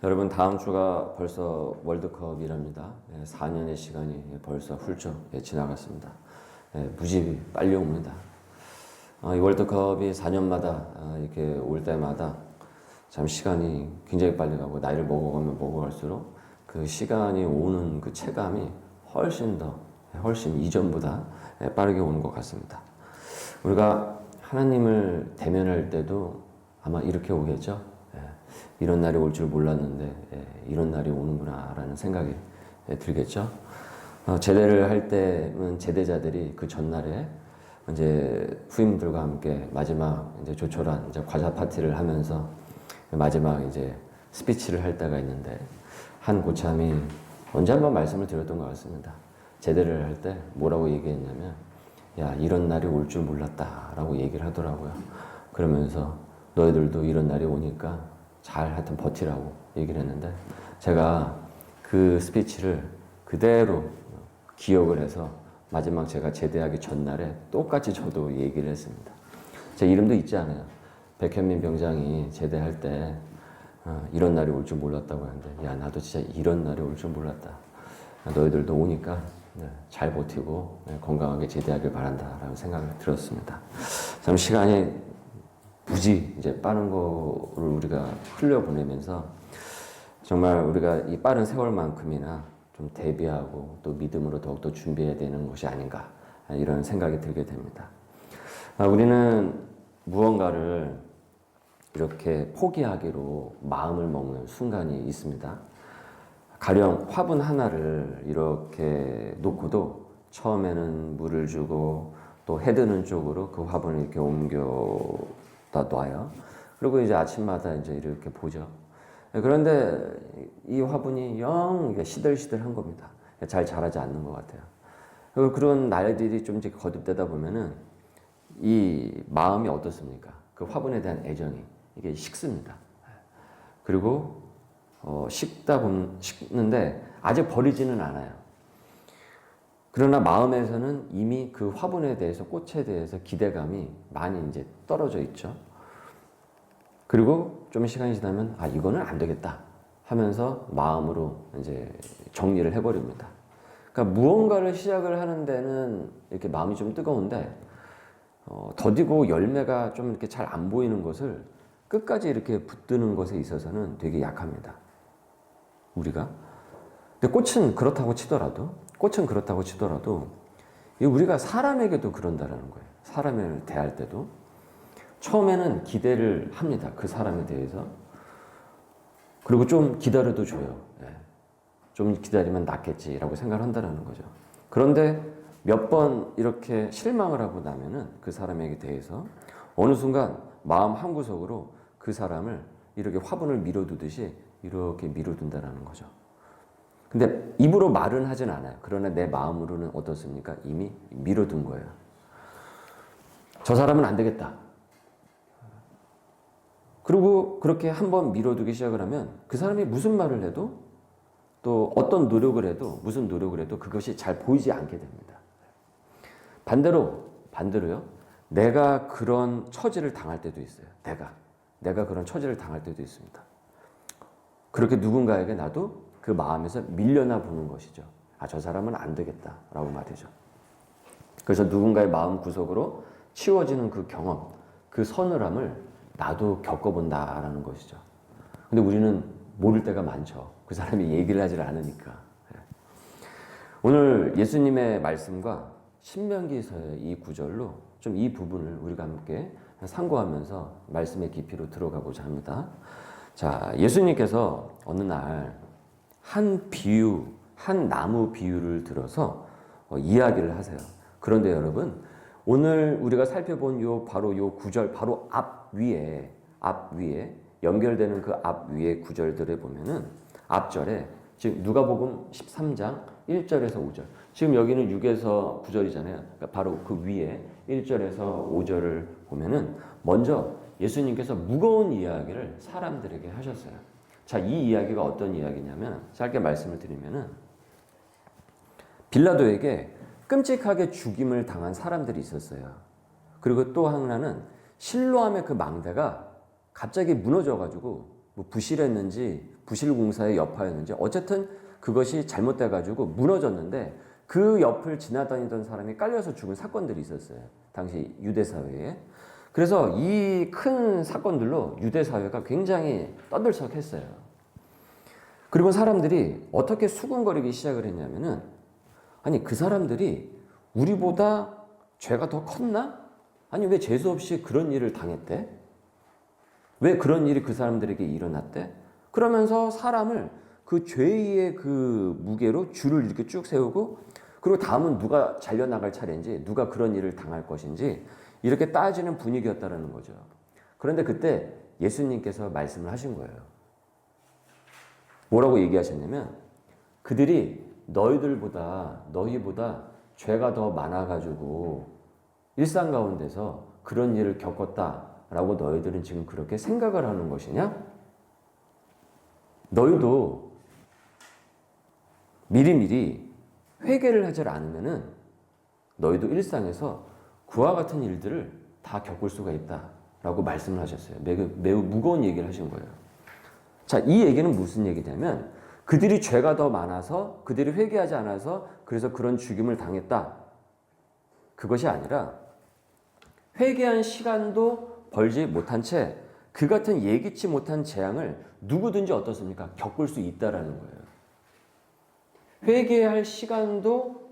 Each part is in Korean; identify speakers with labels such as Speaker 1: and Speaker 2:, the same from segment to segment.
Speaker 1: 여러분 다음 주가 벌써 월드컵이랍니다. 4년의 시간이 벌써 훌쩍 지나갔습니다. 무지 빨리 옵니다. 이 월드컵이 4년마다 이렇게 올 때마다 참 시간이 굉장히 빨리 가고 나이를 먹어가면 먹어갈수록 그 시간이 오는 그 체감이 훨씬 이전보다 빠르게 오는 것 같습니다. 우리가 하나님을 대면할 때도 아마 이렇게 오겠죠. 이런 날이 올 줄 몰랐는데 이런 날이 오는구나 라는 생각이 들겠죠. 제대를 할 때는 제대자들이 그 전날에 이제 후임들과 함께 마지막 이제 조촐한 이제 과자 파티를 하면서 마지막 이제 스피치를 할 때가 있는데 한 고참이 언제 한번 말씀을 드렸던 것 같습니다. 제대를 할 때 뭐라고 얘기했냐면 야 이런 날이 올 줄 몰랐다 라고 얘기를 하더라고요. 그러면서 너희들도 이런 날이 오니까 잘 하여튼 버티라고 얘기를 했는데 제가 그 스피치를 그대로 기억을 해서 마지막 제가 제대하기 전날에 똑같이 저도 얘기를 했습니다. 제 이름도 있지 않아요. 백현민 병장이 제대할 때 이런 날이 올 줄 몰랐다고 하는데 야 나도 진짜 이런 날이 올 줄 몰랐다. 너희들도 오니까 잘 버티고 건강하게 제대하길 바란다라는 생각을 들었습니다. 참 시간이 무지 이제 빠른 거를 우리가 흘려보내면서 정말 우리가 이 빠른 세월만큼이나 좀 대비하고 또 믿음으로 더욱더 준비해야 되는 것이 아닌가 이런 생각이 들게 됩니다. 우리는 무언가를 이렇게 포기하기로 마음을 먹는 순간이 있습니다. 가령 화분 하나를 이렇게 놓고도 처음에는 물을 주고 또 해드는 쪽으로 그 화분을 이렇게 옮겨다 놔요. 그리고 이제 아침마다 이제 이렇게 보죠. 그런데 이 화분이 영 시들시들한 겁니다. 잘 자라지 않는 것 같아요. 그런 날들이 좀 이제 거듭되다 보면은 이 마음이 어떻습니까? 그 화분에 대한 애정이 이게 식습니다. 그리고 식는데 아직 버리지는 않아요. 그러나 마음에서는 이미 그 화분에 대해서 꽃에 대해서 기대감이 많이 이제 떨어져 있죠. 그리고 좀 시간이 지나면 이거는 안 되겠다 하면서 마음으로 이제 정리를 해버립니다. 그러니까 무언가를 시작을 하는 데는 이렇게 마음이 좀 뜨거운데 더디고 열매가 좀 이렇게 잘 안 보이는 것을 끝까지 이렇게 붙드는 것에 있어서는 되게 약합니다. 우리가. 근데 꽃은 그렇다고 치더라도 우리가 사람에게도 그런다라는 거예요. 사람을 대할 때도 처음에는 기대를 합니다. 그 사람에 대해서. 그리고 좀 기다려도 줘요. 좀 기다리면 낫겠지라고 생각을 한다는 거죠. 그런데 몇 번 이렇게 실망을 하고 나면은 그 사람에게 대해서 어느 순간 마음 한구석으로 그 사람을 이렇게 화분을 밀어두듯이 이렇게 밀어둔다는 거죠. 근데 입으로 말은 하진 않아요. 그러나 내 마음으로는 어떻습니까? 이미 밀어둔 거예요. 저 사람은 안 되겠다. 그리고 그렇게 한번 밀어두기 시작을 하면 그 사람이 무슨 말을 해도 또 어떤 노력을 해도 무슨 노력을 해도 그것이 잘 보이지 않게 됩니다. 반대로요. 내가 그런 처지를 당할 때도 있어요. 내가 그런 처지를 당할 때도 있습니다. 그렇게 누군가에게 나도 그 마음에서 밀려나 보는 것이죠. 저 사람은 안 되겠다라고 말이죠. 그래서 누군가의 마음 구석으로 치워지는 그 경험, 그 서늘함을 나도 겪어본다라는 것이죠. 근데 우리는 모를 때가 많죠. 그 사람이 얘기를 하질 않으니까. 오늘 예수님의 말씀과 신명기서의 이 구절로 좀 이 부분을 우리가 함께 상고하면서 말씀의 깊이로 들어가고자 합니다. 자, 예수님께서 어느 날 한 나무 비유를 들어서 이야기를 하세요. 그런데 여러분, 오늘 우리가 살펴본 바로 요 구절, 바로 앞 위에 연결되는 그 앞 위에 구절들에 보면은 앞절에 지금 누가복음 13장 1절에서 5절. 지금 여기는 6에서 9절이잖아요. 그러니까 바로 그 위에 1절에서 5절을 보면은 먼저 예수님께서 무거운 이야기를 사람들에게 하셨어요. 자, 이 이야기가 어떤 이야기냐면 짧게 말씀을 드리면은 빌라도에게 끔찍하게 죽임을 당한 사람들이 있었어요. 그리고 또 하나는 실로암의 그 망대가 갑자기 무너져가지고 뭐 부실했는지 부실공사의 여파였는지 어쨌든 그것이 잘못돼가지고 무너졌는데 그 옆을 지나다니던 사람이 깔려서 죽은 사건들이 있었어요. 당시 유대 사회에. 그래서 이 큰 사건들로 유대 사회가 굉장히 떠들썩했어요. 그리고 사람들이 어떻게 수군거리기 시작을 했냐면은 아니 그 사람들이 우리보다 죄가 더 컸나? 아니 왜 재수 없이 그런 일을 당했대? 왜 그런 일이 그 사람들에게 일어났대? 그러면서 사람을 그 죄의 그 무게로 줄을 이렇게 쭉 세우고 그리고 다음은 누가 잘려나갈 차례인지 누가 그런 일을 당할 것인지 이렇게 따지는 분위기였다는 거죠. 그런데 그때 예수님께서 말씀을 하신 거예요. 뭐라고 얘기하셨냐면 그들이 너희보다 죄가 더 많아가지고 일상 가운데서 그런 일을 겪었다라고 너희들은 지금 그렇게 생각을 하는 것이냐? 너희도 미리미리 회개를 하지 않으면은 너희도 일상에서 그와 같은 일들을 다 겪을 수가 있다라고 말씀을 하셨어요. 매우 무거운 얘기를 하신 거예요. 자, 이 얘기는 무슨 얘기냐면 그들이 죄가 더 많아서 그들이 회개하지 않아서 그래서 그런 죽임을 당했다. 그것이 아니라 회개한 시간도 벌지 못한 채 그 같은 예기치 못한 재앙을 누구든지 어떻습니까? 겪을 수 있다라는 거예요. 회개할 시간도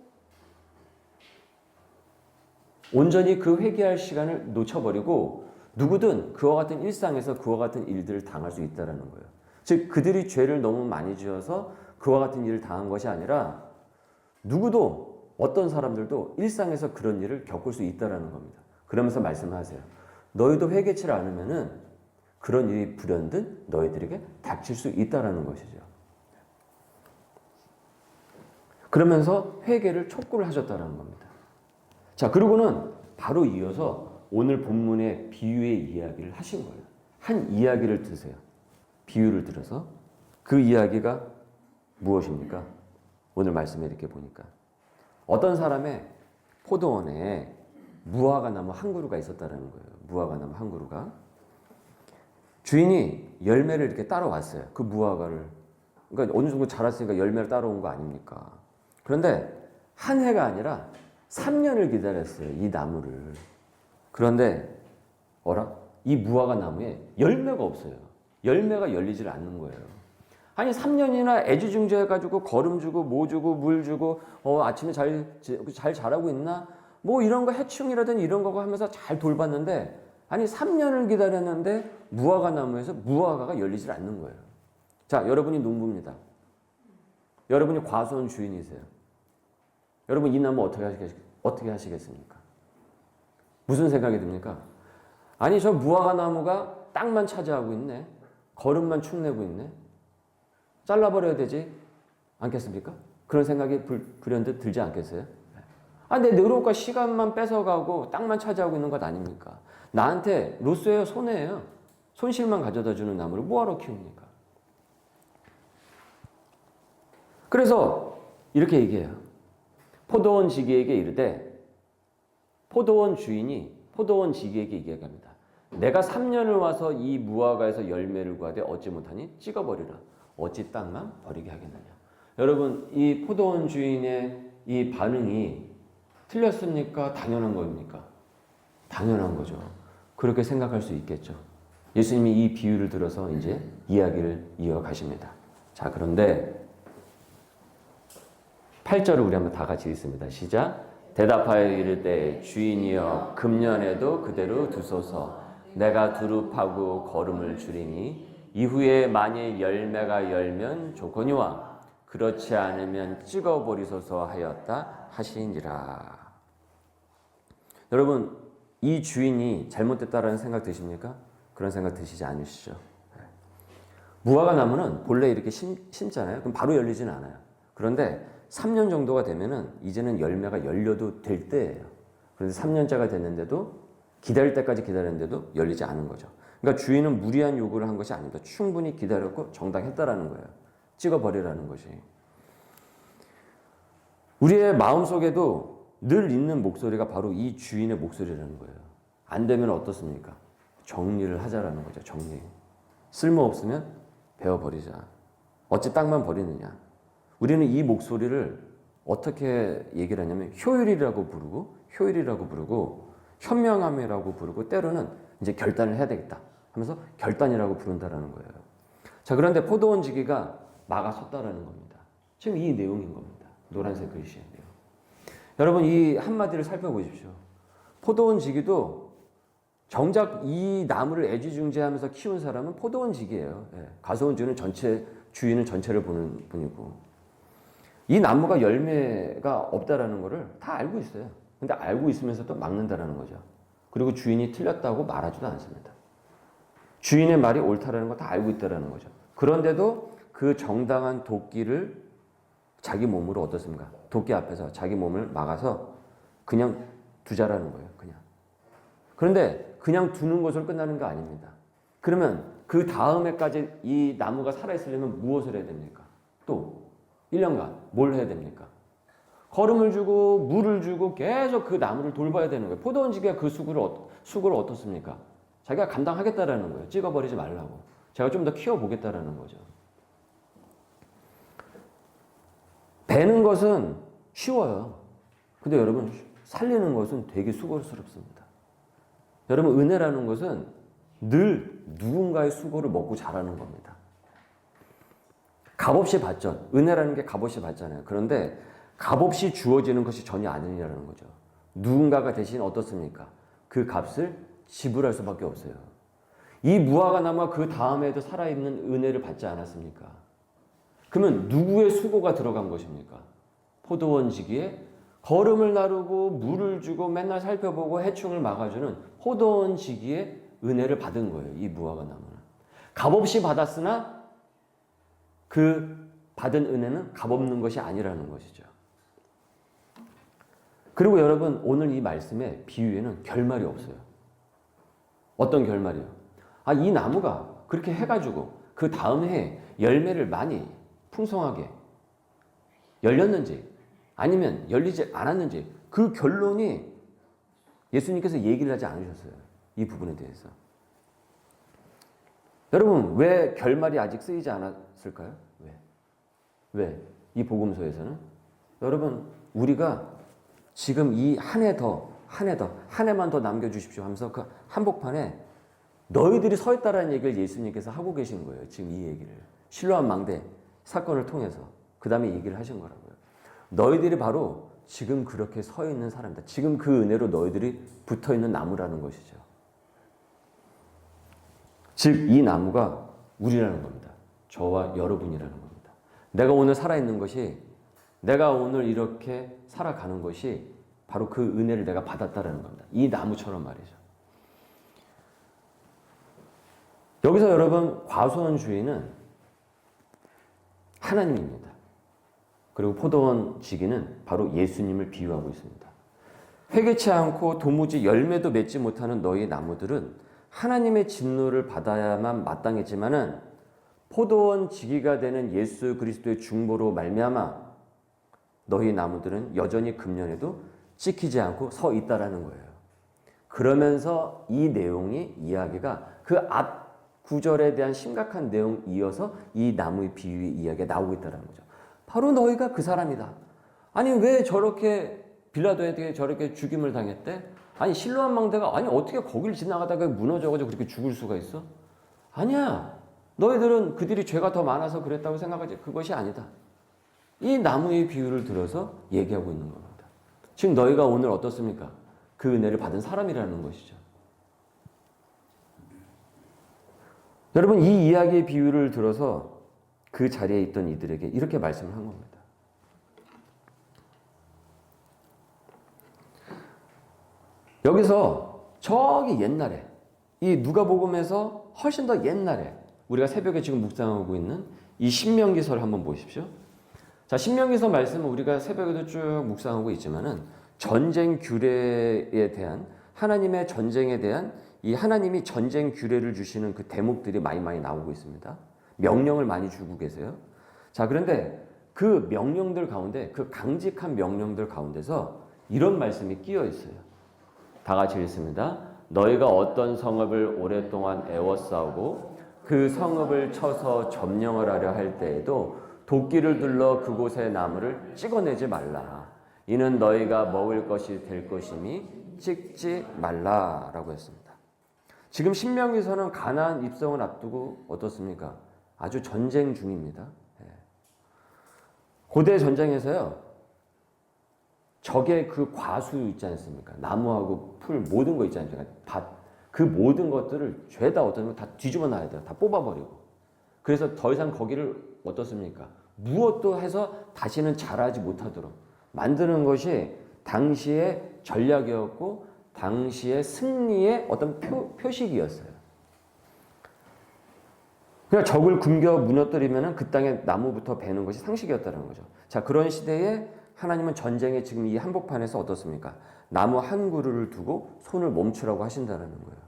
Speaker 1: 온전히 그 회개할 시간을 놓쳐버리고 누구든 그와 같은 일상에서 그와 같은 일들을 당할 수 있다는 거예요. 즉 그들이 죄를 너무 많이 지어서 그와 같은 일을 당한 것이 아니라 누구도 어떤 사람들도 일상에서 그런 일을 겪을 수 있다는 겁니다. 그러면서 말씀하세요. 너희도 회개치 않으면은 그런 일이 불현듯 너희들에게 닥칠 수 있다는 것이죠. 그러면서 회개를 촉구를 하셨다는 겁니다. 자, 그리고는 바로 이어서 오늘 본문의 비유의 이야기를 하신 거예요. 한 이야기를 드세요. 비유를 들어서 그 이야기가 무엇입니까? 오늘 말씀에 이렇게 보니까 어떤 사람의 포도원에 무화과 나무 한 그루가 있었다는 거예요. 무화과 나무 한 그루가 주인이 열매를 이렇게 따러왔어요. 그 무화과를 그러니까 어느 정도 자랐으니까 열매를 따러온 거 아닙니까? 그런데 한 해가 아니라 3년을 기다렸어요. 이 나무를. 그런데 이 무화과 나무에 열매가 없어요. 열매가 열리질 않는 거예요. 아니 3년이나 애지중지해가지고 거름 주고 뭐 주고 물 주고 아침에 잘 자라고 있나? 뭐 이런 거 해충이라든 이런 거 하면서 잘 돌봤는데 아니 3년을 기다렸는데 무화과 나무에서 무화과가 열리질 않는 거예요. 자, 여러분이 농부입니다. 여러분이 과수원 주인이세요. 여러분 이 나무 어떻게 하시겠습니까? 무슨 생각이 듭니까? 아니 저 무화과 나무가 땅만 차지하고 있네. 거름만 축내고 있네. 잘라버려야 되지 않겠습니까? 그런 생각이 불현듯 들지 않겠어요? 내 노력과 시간만 뺏어가고 땅만 차지하고 있는 것 아닙니까? 나한테 로스예요, 손해예요. 손실만 가져다 주는 나무를 뭐하러 키웁니까? 그래서 이렇게 얘기해요. 포도원 지기에게 이르되 포도원 주인이 포도원 지기에게 얘기합니다. 내가 3년을 와서 이 무화과에서 열매를 구하되 얻지 못하니 찍어버리라. 어찌 땅만 버리게 하겠느냐. 여러분 이 포도원 주인의 이 반응이 틀렸습니까? 당연한 겁니까? 당연한 거죠. 그렇게 생각할 수 있겠죠. 예수님이 이 비유를 들어서 이제 이야기를 이어가십니다. 자, 그런데 8절을 우리 한번 다 같이 읽습니다. 시작. 대답하여 이르되 주인이여 금년에도 그대로 두소서. 내가 두릅하고 거름을 줄이니 이후에 만일 열매가 열면 좋거니와 그렇지 않으면 찍어버리소서 하였다 하시니라. 여러분 이 주인이 잘못됐다라는 생각 드십니까? 그런 생각 드시지 않으시죠? 무화과 나무는 본래 이렇게 심잖아요. 그럼 바로 열리지는 않아요. 그런데 3년 정도가 되면은 이제는 열매가 열려도 될 때예요. 그런데 3년째가 됐는데도 기다릴 때까지 기다렸는데도 열리지 않은 거죠. 그러니까 주인은 무리한 요구를 한 것이 아닙니다. 충분히 기다렸고 정당했다라는 거예요. 찍어버리라는 것이. 우리의 마음속에도 늘 있는 목소리가 바로 이 주인의 목소리라는 거예요. 안 되면 어떻습니까? 정리를 하자라는 거죠. 정리. 쓸모없으면 베어버리자. 어찌 땅만 버리느냐. 우리는 이 목소리를 어떻게 얘기를 하냐면 효율이라고 부르고 현명함이라고 부르고 때로는 이제 결단을 해야 되겠다 하면서 결단이라고 부른다라는 거예요. 자, 그런데 포도원 지기가 막아섰다라는 겁니다. 지금 이 내용인 겁니다. 노란색 글씨의 내용. 여러분 이 한마디를 살펴보십시오. 포도원 지기도 정작 이 나무를 애지중지하면서 키운 사람은 포도원 지기예요. 예. 가소원 주인은 전체를 보는 분이고 이 나무가 열매가 없다라는 것을 다 알고 있어요. 근데 알고 있으면서 또 막는다라는 거죠. 그리고 주인이 틀렸다고 말하지도 않습니다. 주인의 말이 옳다라는 거 다 알고 있다라는 거죠. 그런데도 그 정당한 도끼를 자기 몸으로 어떻습니까? 도끼 앞에서 자기 몸을 막아서 그냥 두자라는 거예요. 그냥. 그런데 그냥 두는 것으로 끝나는 거 아닙니다. 그러면 그 다음 해까지 이 나무가 살아있으려면 무엇을 해야 됩니까? 또 1년간 뭘 해야 됩니까? 거름을 주고 물을 주고 계속 그 나무를 돌봐야 되는 거예요. 포도원지기가 그 수고를 어떻습니까? 자기가 감당하겠다라는 거예요. 찍어버리지 말라고. 제가 좀 더 키워보겠다라는 거죠. 베는 것은 쉬워요. 근데 여러분 살리는 것은 되게 수고스럽습니다. 여러분 은혜라는 것은 늘 누군가의 수고를 먹고 자라는 겁니다. 값없이 받죠. 은혜라는 게 값없이 받잖아요. 그런데 값없이 주어지는 것이 전혀 아니라는 거죠. 누군가가 대신 어떻습니까? 그 값을 지불할 수밖에 없어요. 이 무화과 나무가 그 다음에도 살아있는 은혜를 받지 않았습니까? 그러면 누구의 수고가 들어간 것입니까? 포도원 지기에 거름을 나르고 물을 주고 맨날 살펴보고 해충을 막아주는 포도원 지기의 은혜를 받은 거예요. 이 무화과 나무는. 값없이 받았으나 그 받은 은혜는 값없는 것이 아니라는 것이죠. 그리고 여러분 오늘 이 말씀의 비유에는 결말이 없어요. 어떤 결말이요? 이 나무가 그렇게 해가지고 그 다음 해에 열매를 많이 풍성하게 열렸는지 아니면 열리지 않았는지 그 결론이 예수님께서 얘기를 하지 않으셨어요. 이 부분에 대해서. 여러분 왜 결말이 아직 쓰이지 않았을까요? 왜? 이 복음서에서는? 여러분 우리가 지금 이 한 해만 더 남겨주십시오 하면서 그 한복판에 너희들이 서 있다라는 얘기를 예수님께서 하고 계신 거예요. 지금 이 얘기를. 실로암 망대 사건을 통해서 그 다음에 얘기를 하신 거라고요. 너희들이 바로 지금 그렇게 서 있는 사람이다. 지금 그 은혜로 너희들이 붙어있는 나무라는 것이죠. 즉 이 나무가 우리라는 겁니다. 저와 여러분이라는 겁니다. 내가 오늘 살아있는 것이 내가 오늘 이렇게 살아가는 것이 바로 그 은혜를 내가 받았다라는 겁니다. 이 나무처럼 말이죠. 여기서 여러분 과수원 주인은 하나님입니다. 그리고 포도원 지기는 바로 예수님을 비유하고 있습니다. 회개치 않고 도무지 열매도 맺지 못하는 너희 나무들은 하나님의 진노를 받아야만 마땅했지만은 포도원 지기가 되는 예수 그리스도의 중보로 말미암아 너희 나무들은 여전히 금년에도 찍히지 않고 서 있다라는 거예요. 그러면서 이 내용이 이야기가 그 앞 구절에 대한 심각한 내용 이어서 이 나무의 비유의 이야기가 나오고 있다는 거죠. 바로 너희가 그 사람이다. 아니 왜 저렇게 빌라도에게 저렇게 죽임을 당했대? 아니 실로암 망대가 아니 어떻게 거길 지나가다가 무너져가지고 그렇게 죽을 수가 있어? 아니야. 너희들은 그들이 죄가 더 많아서 그랬다고 생각하지 그것이 아니다. 이 나무의 비유를 들어서 얘기하고 있는 겁니다. 지금 너희가 오늘 어떻습니까? 그 은혜를 받은 사람이라는 것이죠. 여러분 이 이야기의 비유를 들어서 그 자리에 있던 이들에게 이렇게 말씀을 한 겁니다. 여기서 저기 옛날에 이 누가복음에서 훨씬 더 옛날에 우리가 새벽에 지금 묵상하고 있는 이 신명기서를 한번 보십시오. 자, 신명기서 말씀은 우리가 새벽에도 쭉 묵상하고 있지만은 전쟁 규례에 대한 하나님의 전쟁에 대한 이 하나님이 전쟁 규례를 주시는 그 대목들이 많이 나오고 있습니다. 명령을 많이 주고 계세요. 자, 그런데 그 명령들 가운데 그 강직한 명령들 가운데서 이런 말씀이 끼어 있어요. 다 같이 읽습니다. 너희가 어떤 성읍을 오랫동안 애워싸우고 그 성읍을 쳐서 점령을 하려 할 때에도 도끼를 둘러 그곳의 나무를 찍어내지 말라. 이는 너희가 먹을 것이 될 것이니 찍지 말라라고 했습니다. 지금 신명기서는 가나안 입성을 앞두고 어떻습니까? 아주 전쟁 중입니다. 고대 전쟁에서요, 적의 그 과수 있지 않습니까? 나무하고 풀 모든 거 있지 않습니까? 밭. 그 모든 것들을 죄다 어떻습니까? 다 뒤집어 놔야 돼요. 다 뽑아버리고. 그래서 더 이상 거기를 어떻습니까? 무엇도 해서 다시는 자라지 못하도록 만드는 것이 당시의 전략이었고 당시의 승리의 어떤 표식이었어요. 그러니까 적을 굶겨 무너뜨리면 그 땅에 나무부터 베는 것이 상식이었다는 거죠. 자, 그런 시대에 하나님은 전쟁의 지금 이 한복판에서 어떻습니까? 나무 한 그루를 두고 손을 멈추라고 하신다는 거예요.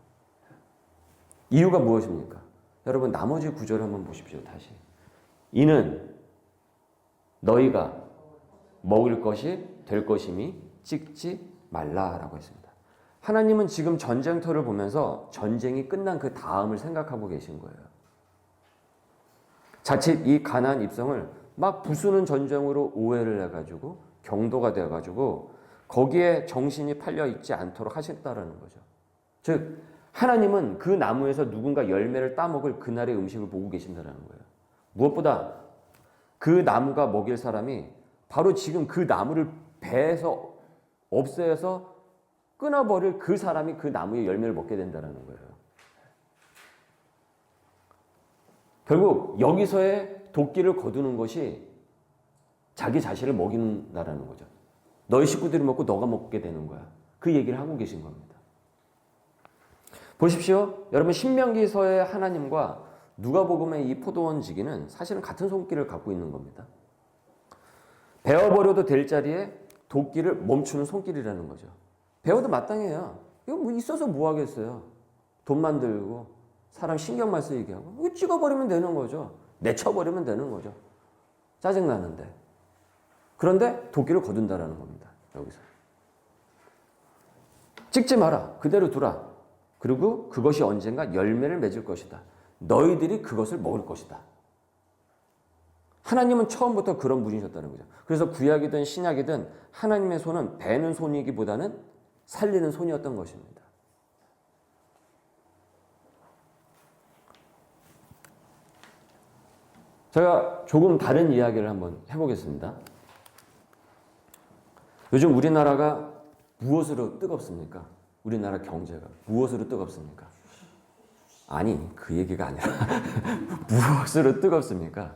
Speaker 1: 이유가 무엇입니까? 여러분, 나머지 구절을 한번 보십시오. 다시. 이는 너희가 먹을 것이 될 것임이 찍지 말라라고 했습니다. 하나님은 지금 전쟁터를 보면서 전쟁이 끝난 그 다음을 생각하고 계신 거예요. 자칫 이 가나안 입성을 막 부수는 전쟁으로 오해를 해가지고 경도가 되어가지고 거기에 정신이 팔려 있지 않도록 하셨다라는 거죠. 즉 하나님은 그 나무에서 누군가 열매를 따먹을 그날의 음식을 보고 계신다는 거예요. 무엇보다 그 나무가 먹일 사람이 바로 지금 그 나무를 베서 없애서 끊어버릴 그 사람이 그 나무의 열매를 먹게 된다는 거예요. 결국 여기서의 도끼를 거두는 것이 자기 자신을 먹인다라는 거죠. 너희 식구들이 먹고 너가 먹게 되는 거야. 그 얘기를 하고 계신 겁니다. 보십시오. 여러분, 신명기서의 하나님과 누가복음의 이 포도원 지기는 사실은 같은 손길을 갖고 있는 겁니다. 베어버려도 될 자리에 도끼를 멈추는 손길이라는 거죠. 베어도 마땅해요. 이거 뭐 있어서 뭐 하겠어요. 돈 만들고 사람 신경만 쓰이게 하고 이거 찍어버리면 되는 거죠. 내쳐버리면 되는 거죠. 짜증나는데. 그런데 도끼를 거둔다라는 겁니다. 여기서. 찍지 마라. 그대로 두라. 그리고 그것이 언젠가 열매를 맺을 것이다. 너희들이 그것을 먹을 것이다. 하나님은 처음부터 그런 분이셨다는 거죠. 그래서 구약이든 신약이든 하나님의 손은 베는 손이기보다는 살리는 손이었던 것입니다. 제가 조금 다른 이야기를 한번 해보겠습니다. 요즘 우리나라가 무엇으로 뜨겁습니까? 우리나라 경제가 무엇으로 뜨겁습니까? 아니, 그 얘기가 아니라 무엇으로 뜨겁습니까?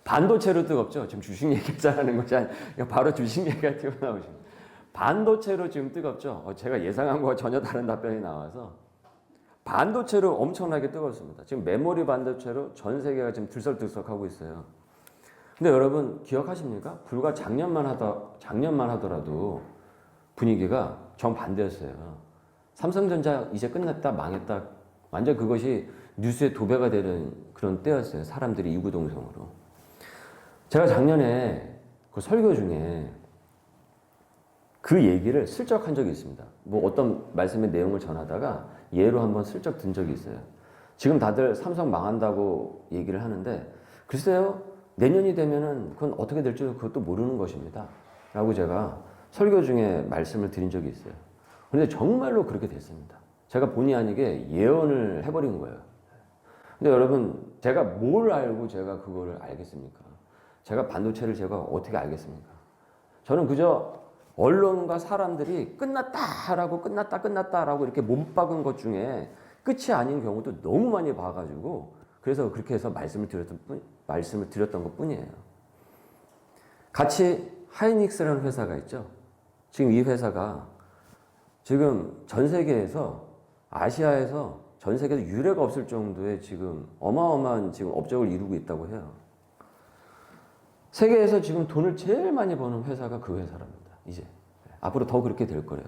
Speaker 1: 반도체로 뜨겁죠. 지금 주식 얘기하자는 것이 아니라 바로 주식 얘기가 튀어나오십니다. 반도체로 지금 뜨겁죠. 제가 예상한 거와 전혀 다른 답변이 나와서 반도체로 엄청나게 뜨겁습니다. 지금 메모리 반도체로 전 세계가 지금 들썩들썩하고 있어요. 근데 여러분 기억하십니까? 불과 작년만 하더라도 분위기가 정반대였어요. 삼성전자 이제 끝났다, 망했다. 완전 그것이 뉴스에 도배가 되는 그런 때였어요. 사람들이 이구동성으로. 제가 작년에 그 설교 중에 그 얘기를 슬쩍 한 적이 있습니다. 뭐 어떤 말씀의 내용을 전하다가 예로 한번 슬쩍 든 적이 있어요. 지금 다들 삼성 망한다고 얘기를 하는데 글쎄요, 내년이 되면은 그건 어떻게 될지 그것도 모르는 것입니다. 라고 제가 설교 중에 말씀을 드린 적이 있어요. 그런데 정말로 그렇게 됐습니다. 제가 본의 아니게 예언을 해버린 거예요. 근데 여러분, 제가 뭘 알고 제가 그거를 알겠습니까? 제가 반도체를 제가 어떻게 알겠습니까? 저는 그저 언론과 사람들이 끝났다라고 끝났다라고 이렇게 몸박은 것 중에 끝이 아닌 경우도 너무 많이 봐가지고 그래서 그렇게 해서 말씀을 드렸던 것 뿐이에요. 같이 하이닉스라는 회사가 있죠. 지금 이 회사가 지금 전 세계에서 아시아에서 전 세계에서 유례가 없을 정도의 지금 어마어마한 지금 업적을 이루고 있다고 해요. 세계에서 지금 돈을 제일 많이 버는 회사가 그 회사랍니다. 이제 앞으로 더 그렇게 될 거래요.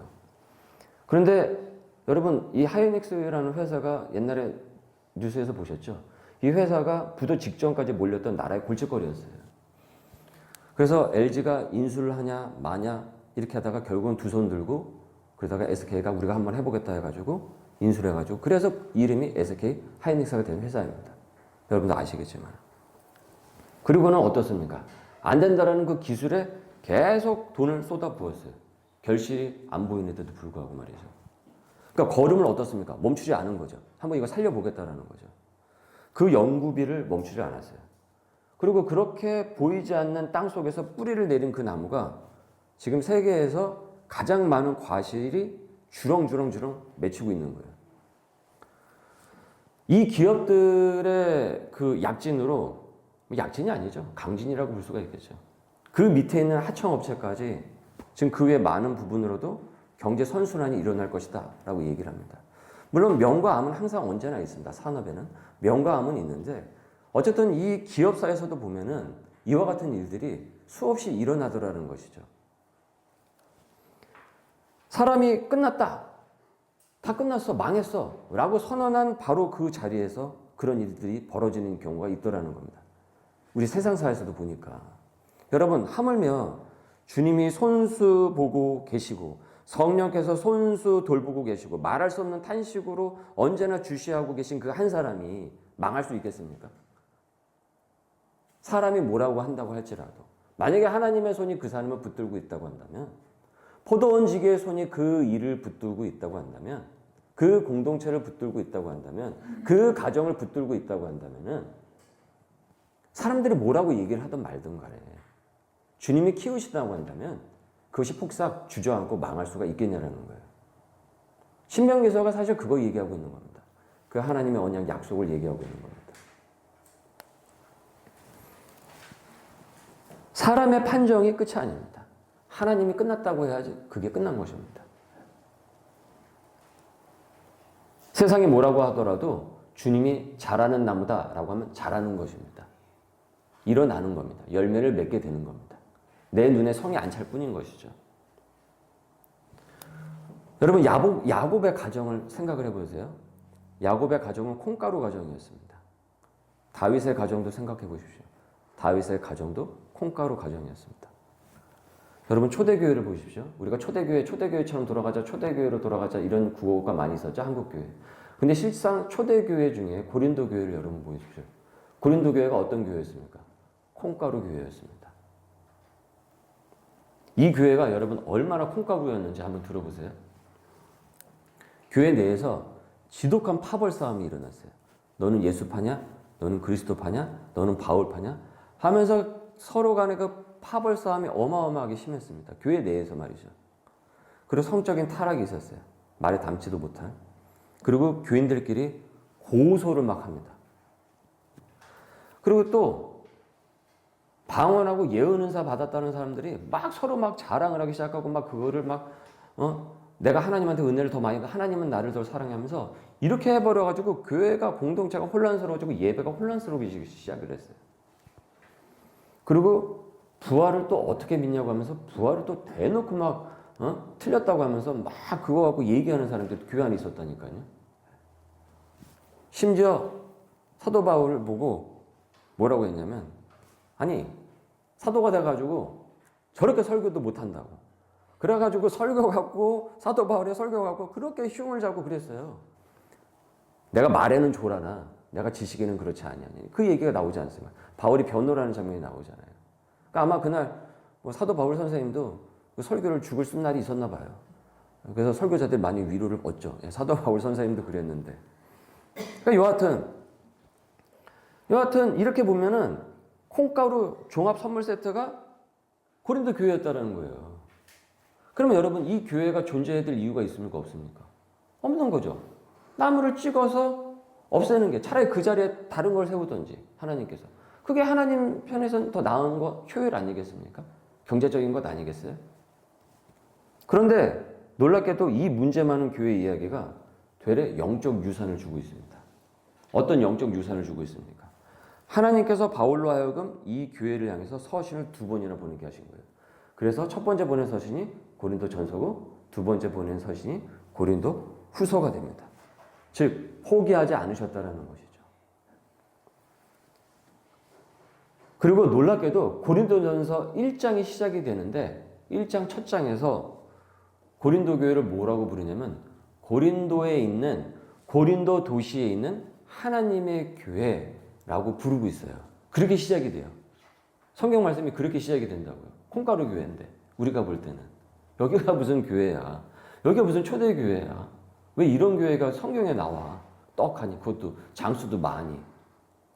Speaker 1: 그런데 여러분, 이 하이닉스라는 회사가 옛날에 뉴스에서 보셨죠? 이 회사가 부도 직전까지 몰렸던 나라의 골칫거리였어요. 그래서 LG가 인수를 하냐 마냐 이렇게 하다가 결국은 두 손 들고 그러다가 SK가 우리가 한번 해보겠다 해가지고 인수를 해가지고 그래서 이름이 SK 하이닉스가 된 회사입니다. 여러분도 아시겠지만. 그리고는 어떻습니까? 안 된다라는 그 기술에 계속 돈을 쏟아부었어요. 결실이 안 보이는데도 불구하고 말이죠. 그러니까 걸음을 어떻습니까? 멈추지 않은 거죠. 한번 이거 살려보겠다라는 거죠. 그 연구비를 멈추지 않았어요. 그리고 그렇게 보이지 않는 땅 속에서 뿌리를 내린 그 나무가 지금 세계에서 가장 많은 과실이 주렁주렁 맺히고 있는 거예요. 이 기업들의 그 약진으로, 약진이 아니죠. 강진이라고 볼 수가 있겠죠. 그 밑에 있는 하청업체까지 지금 그 외 많은 부분으로도 경제 선순환이 일어날 것이다 라고 얘기를 합니다. 물론 명과 암은 항상 언제나 있습니다. 산업에는. 명과 암은 있는데 어쨌든 이 기업사에서도 보면은 이와 같은 일들이 수없이 일어나더라는 것이죠. 사람이 끝났다. 다 끝났어. 망했어. 라고 선언한 바로 그 자리에서 그런 일들이 벌어지는 경우가 있더라는 겁니다. 우리 세상사에서도 보니까. 여러분, 하물며 주님이 손수 보고 계시고 성령께서 손수 돌보고 계시고 말할 수 없는 탄식으로 언제나 주시하고 계신 그 한 사람이 망할 수 있겠습니까? 사람이 뭐라고 한다고 할지라도 만약에 하나님의 손이 그 사람을 붙들고 있다고 한다면, 포도원지기의 손이 그 일을 붙들고 있다고 한다면, 그 공동체를 붙들고 있다고 한다면, 그 가정을 붙들고 있다고 한다면은 사람들이 뭐라고 얘기를 하든 말든 간에 주님이 키우시다고 한다면 그것이 폭삭 주저앉고 망할 수가 있겠냐라는 거예요. 신명기서가 사실 그거 얘기하고 있는 겁니다. 그 하나님의 언약 약속을 얘기하고 있는 겁니다. 사람의 판정이 끝이 아닙니다. 하나님이 끝났다고 해야지 그게 끝난 것입니다. 세상이 뭐라고 하더라도 주님이 자라는 나무다라고 하면 자라는 것입니다. 일어나는 겁니다. 열매를 맺게 되는 겁니다. 내 눈에 성이 안 찰 뿐인 것이죠. 여러분, 야곱의 가정을 생각을 해보세요. 야곱의 가정은 콩가루 가정이었습니다. 다윗의 가정도 생각해 보십시오. 다윗의 가정도 콩가루 가정이었습니다. 여러분, 초대교회를 보십시오. 우리가 초대교회처럼 돌아가자, 초대교회로 돌아가자 이런 구호가 많이 있었죠, 한국교회. 근데 실상 초대교회 중에 고린도 교회를 여러분 보십시오. 고린도 교회가 어떤 교회였습니까? 콩가루 교회였습니다. 이 교회가 여러분 얼마나 콩가루였는지 한번 들어보세요. 교회 내에서 지독한 파벌 싸움이 일어났어요. 너는 예수파냐? 너는 그리스도파냐? 너는 바울파냐? 하면서 서로 간의 그 파벌 싸움이 어마어마하게 심했습니다. 교회 내에서 말이죠. 그리고 성적인 타락이 있었어요. 말에 담지도 못한. 그리고 교인들끼리 고소를 막 합니다. 그리고 또 방언하고 예언 은사 받았다는 사람들이 막 서로 막 자랑을 하기 시작하고 막 그거를 막 내가 하나님한테 은혜를 더 많이, 하나님은 나를 더 사랑하면서 이렇게 해버려가지고 교회가 공동체가 혼란스러워지고 예배가 혼란스러워지기 시작을 했어요. 그리고 부활을 또 어떻게 믿냐고 하면서 부활을 또 대놓고 막 틀렸다고 하면서 막 그거 갖고 얘기하는 사람들도 교회 안에 있었다니까요. 심지어 사도 바울을 보고 뭐라고 했냐면, 아니 사도가 돼가지고 저렇게 설교도 못한다고, 그래가지고 설교 갖고 사도 바울의 설교 갖고 그렇게 흉을 잡고 그랬어요. 내가 말에는 조라나 내가 지식에는 그렇지 아니하니, 그 얘기가 나오지 않습니까? 바울이 변호라는 장면이 나오잖아요. 그러니까 아마 그날 뭐 사도 바울 선생님도 그 설교를 죽을 쓴 날이 있었나 봐요. 그래서 설교자들 많이 위로를 얻죠. 사도 바울 선생님도 그랬는데. 그러니까 여하튼 이렇게 보면은 콩가루 종합 선물 세트가 고린도 교회였다라는 거예요. 그러면 여러분, 이 교회가 존재해야 될 이유가 있습니까? 없습니까? 없는 거죠. 나무를 찍어서 없애는 게, 차라리 그 자리에 다른 걸 세우든지 하나님께서. 그게 하나님 편에서는 더 나은 거, 효율 아니겠습니까? 경제적인 것 아니겠어요? 그런데 놀랍게도 이 문제 많은 교회 이야기가 되레 영적 유산을 주고 있습니다. 어떤 영적 유산을 주고 있습니까? 하나님께서 바울로 하여금 이 교회를 향해서 서신을 2번이나 보내게 하신 거예요. 그래서 첫 번째 보낸 서신이 고린도 전서고, 두 번째 보낸 서신이 고린도 후서가 됩니다. 즉 포기하지 않으셨다라는 것이죠. 그리고 놀랍게도 고린도전서 1장이 시작이 되는데 1장 첫 장에서 고린도 교회를 뭐라고 부르냐면, 고린도에 있는, 고린도 도시에 있는 하나님의 교회, 라고 부르고 있어요. 그렇게 시작이 돼요. 성경 말씀이 그렇게 시작이 된다고요. 콩가루 교회인데 우리가 볼 때는 여기가 무슨 교회야. 여기가 무슨 초대교회야. 왜 이런 교회가 성경에 나와. 떡하니 그것도 장수도 많이.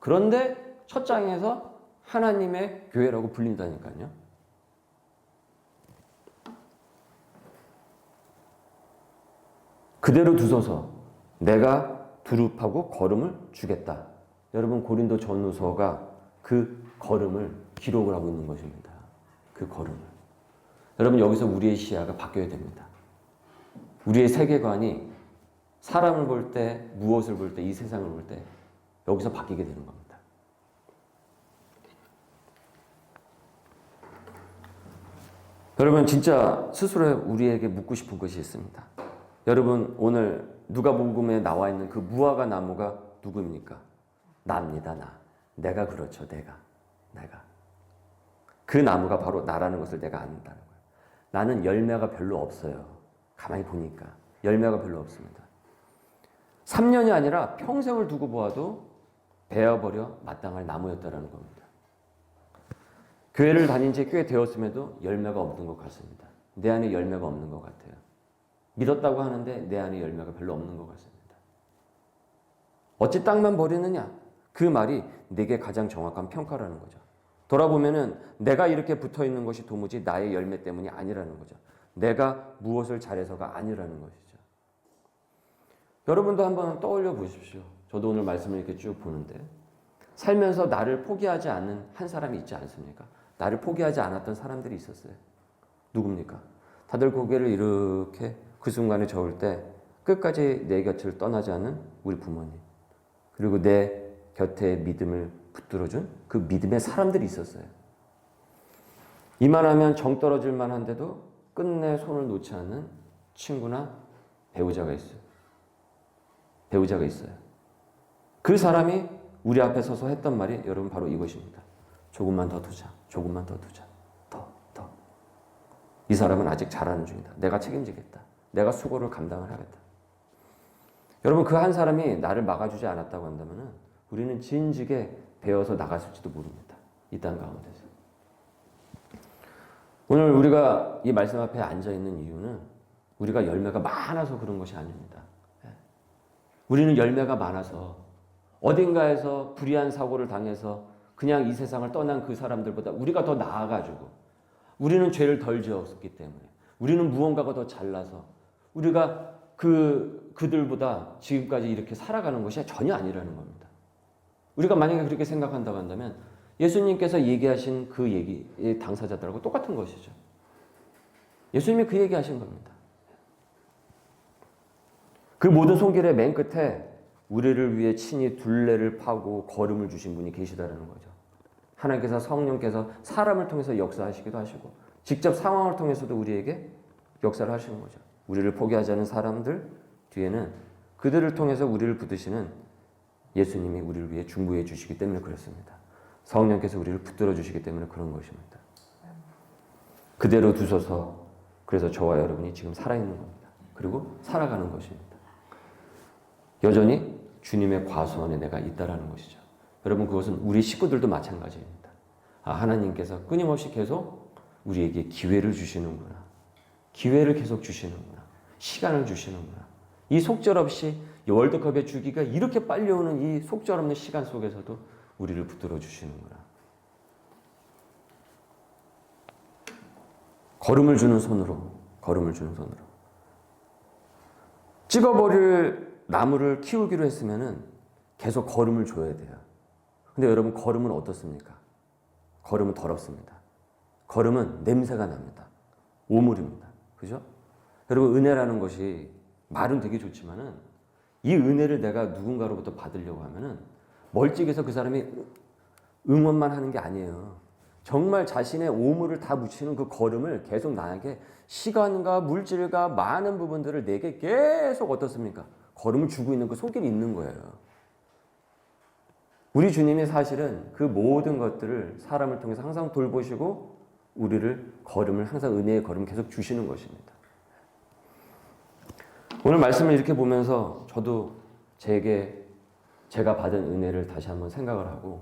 Speaker 1: 그런데 첫 장에서 하나님의 교회라고 불린다니까요. 그대로 두소서 내가 두릅하고 걸음을 주겠다. 여러분 고린도 전후서가 그 걸음을 기록을 하고 있는 것입니다. 그 걸음을. 여러분 여기서 우리의 시야가 바뀌어야 됩니다. 우리의 세계관이 사람을 볼 때, 무엇을 볼 때, 이 세상을 볼 때 여기서 바뀌게 되는 겁니다. 여러분 진짜 스스로 우리에게 묻고 싶은 것이 있습니다. 여러분 오늘 누가복음에 나와 있는 그 무화과 나무가 누구입니까? 나입니다. 나. 내가 그렇죠. 내가. 그 나무가 바로 나라는 것을 내가 안다는 거예요. 나는 열매가 별로 없어요. 가만히 보니까 열매가 별로 없습니다. 3년이 아니라 평생을 두고 보아도 베어버려 마땅할 나무였다라는 겁니다. 교회를 다닌 지 꽤 되었음에도 열매가 없는 것 같습니다. 내 안에 열매가 없는 것 같아요. 믿었다고 하는데 내 안에 열매가 별로 없는 것 같습니다. 어찌 땅만 버리느냐? 그 말이 내게 가장 정확한 평가라는 거죠. 돌아보면은 내가 이렇게 붙어 있는 것이 도무지 나의 열매 때문이 아니라는 거죠. 내가 무엇을 잘해서가 아니라는 것이죠. 여러분도 한번 떠올려 보십시오. 저도 오늘 말씀을 이렇게 쭉 보는데 살면서 나를 포기하지 않는 한 사람이 있지 않습니까? 나를 포기하지 않았던 사람들이 있었어요. 누굽니까? 다들 고개를 이렇게 그 순간에 저을 때 끝까지 내 곁을 떠나지 않는 우리 부모님. 그리고 내 곁에 믿음을 붙들어준 그 믿음의 사람들이 있었어요. 이만하면 정 떨어질 만한데도 끝내 손을 놓지 않는 친구나 배우자가 있어요. 그 사람이 우리 앞에 서서 했던 말이 여러분 바로 이것입니다. 조금만 더 두자. 더. 이 사람은 아직 잘하는 중이다. 내가 책임지겠다. 내가 수고를 감당을 하겠다. 여러분 그 한 사람이 나를 막아주지 않았다고 한다면 우리는 진즉에 베어서 나갔을지도 모릅니다. 이 땅 가운데서. 오늘 우리가 이 말씀 앞에 앉아있는 이유는 우리가 열매가 많아서 그런 것이 아닙니다. 우리는 열매가 많아서 어딘가에서 불의한 사고를 당해서 그냥 이 세상을 떠난 그 사람들보다 우리가 더 나아가지고 우리는 죄를 덜 지었기 때문에 우리는 무언가가 더 잘나서 우리가 그들보다 지금까지 이렇게 살아가는 것이 전혀 아니라는 겁니다. 우리가 만약에 그렇게 생각한다고 한다면 예수님께서 얘기하신 그 얘기의 당사자들하고 똑같은 것이죠. 예수님이 그 얘기하신 겁니다. 그 모든 손길의 맨 끝에 우리를 위해 친히 둘레를 파고 걸음을 주신 분이 계시다라는 거죠. 하나님께서 성령께서 사람을 통해서 역사하시기도 하시고 직접 상황을 통해서도 우리에게 역사를 하시는 거죠. 우리를 포기하지 않은 사람들 뒤에는 그들을 통해서 우리를 붙드시는 예수님이 우리를 위해 중보해 주시기 때문에 그렇습니다. 성령께서 우리를 붙들어 주시기 때문에 그런 것입니다. 그대로 두셔서 그래서 저와 여러분이 지금 살아있는 겁니다. 그리고 살아가는 것입니다. 여전히 주님의 과수원에 내가 있다라는 것이죠. 여러분 그것은 우리 식구들도 마찬가지입니다. 하나님께서 끊임없이 계속 우리에게 기회를 주시는구나. 기회를 계속 주시는구나. 시간을 주시는구나. 이 속절없이 이 월드컵의 주기가 이렇게 빨리 오는 이 속절없는 시간 속에서도 우리를 붙들어 주시는구나. 걸음을 주는 손으로. 찍어버릴 나무를 키우기로 했으면은 계속 걸음을 줘야 돼요. 근데 여러분 걸음은 어떻습니까? 걸음은 더럽습니다. 걸음은 냄새가 납니다. 오물입니다. 그죠? 여러분 은혜라는 것이 말은 되게 좋지만은 이 은혜를 내가 누군가로부터 받으려고 하면은 멀찍이서 그 사람이 응원만 하는 게 아니에요. 정말 자신의 오물을 다 묻히는 그 걸음을 계속 나에게 시간과 물질과 많은 부분들을 내게 계속 어떻습니까? 걸음을 주고 있는 그 손길이 있는 거예요. 우리 주님이 사실은 그 모든 것들을 사람을 통해서 항상 돌보시고 우리를 걸음을 항상 은혜의 걸음 계속 주시는 것입니다. 오늘 말씀을 이렇게 보면서 저도 제게 제가 받은 은혜를 다시 한번 생각을 하고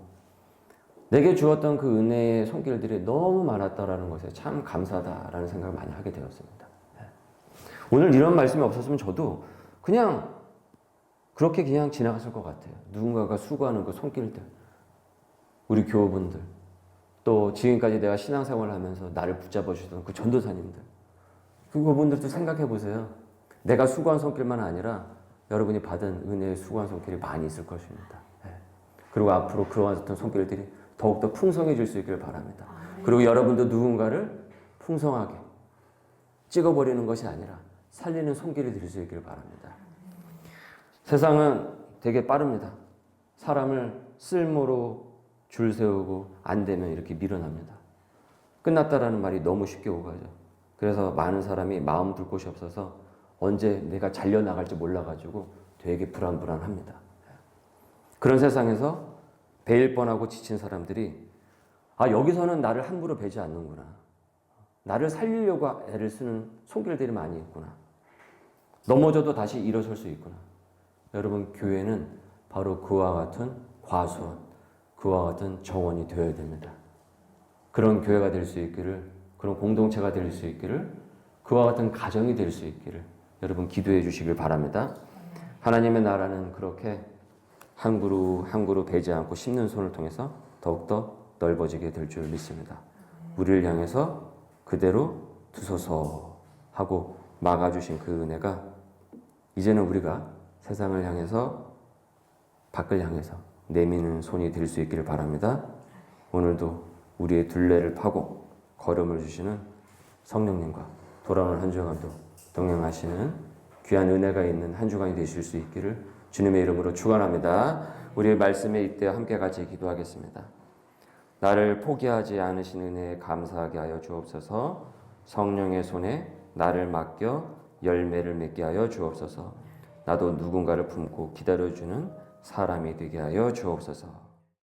Speaker 1: 내게 주었던 그 은혜의 손길들이 너무 많았다라는 것에 참 감사하다라는 생각을 많이 하게 되었습니다. 오늘 이런 말씀이 없었으면 저도 그냥 그렇게 그냥 지나갔을 것 같아요. 누군가가 수고하는 그 손길들, 우리 교우분들, 또 지금까지 내가 신앙생활을 하면서 나를 붙잡아 주시던 그 전도사님들, 그분들도 생각해 보세요. 내가 수고한 손길만 아니라 여러분이 받은 은혜의 수고한 손길이 많이 있을 것입니다. 그리고 앞으로 그러한 어떤 손길들이 더욱더 풍성해질 수 있기를 바랍니다. 그리고 여러분도 누군가를 풍성하게 찍어버리는 것이 아니라 살리는 손길이 될 수 있기를 바랍니다. 세상은 되게 빠릅니다. 사람을 쓸모로 줄 세우고 안 되면 이렇게 밀어납니다. 끝났다라는 말이 너무 쉽게 오가죠. 그래서 많은 사람이 마음 둘 곳이 없어서 언제 내가 잘려나갈지 몰라가지고 되게 불안합니다. 그런 세상에서 베일 뻔하고 지친 사람들이 여기서는 나를 함부로 베지 않는구나. 나를 살리려고 애를 쓰는 손길들이 많이 있구나. 넘어져도 다시 일어설 수 있구나. 여러분, 교회는 바로 그와 같은 과수원, 그와 같은 정원이 되어야 됩니다. 그런 교회가 될 수 있기를, 그런 공동체가 될 수 있기를, 그와 같은 가정이 될 수 있기를 여러분 기도해 주시길 바랍니다. 하나님의 나라는 그렇게 한 그루 한 그루 베지 않고 심는 손을 통해서 더욱더 넓어지게 될 줄 믿습니다. 우리를 향해서 그대로 두소서 하고 막아주신 그 은혜가 이제는 우리가 세상을 향해서 밖을 향해서 내미는 손이 될 수 있기를 바랍니다. 오늘도 우리의 둘레를 파고 걸음을 주시는 성령님과 돌아오는 한 주간도 동행하시는 귀한 은혜가 있는 한 주간이 되실 수 있기를 주님의 이름으로 축원합니다. 우리의 말씀에 이때 함께 같이 기도하겠습니다. 나를 포기하지 않으신 은혜에 감사하게 하여 주옵소서. 성령의 손에 나를 맡겨 열매를 맺게 하여 주옵소서. 나도 누군가를 품고 기다려주는 사람이 되게 하여 주옵소서.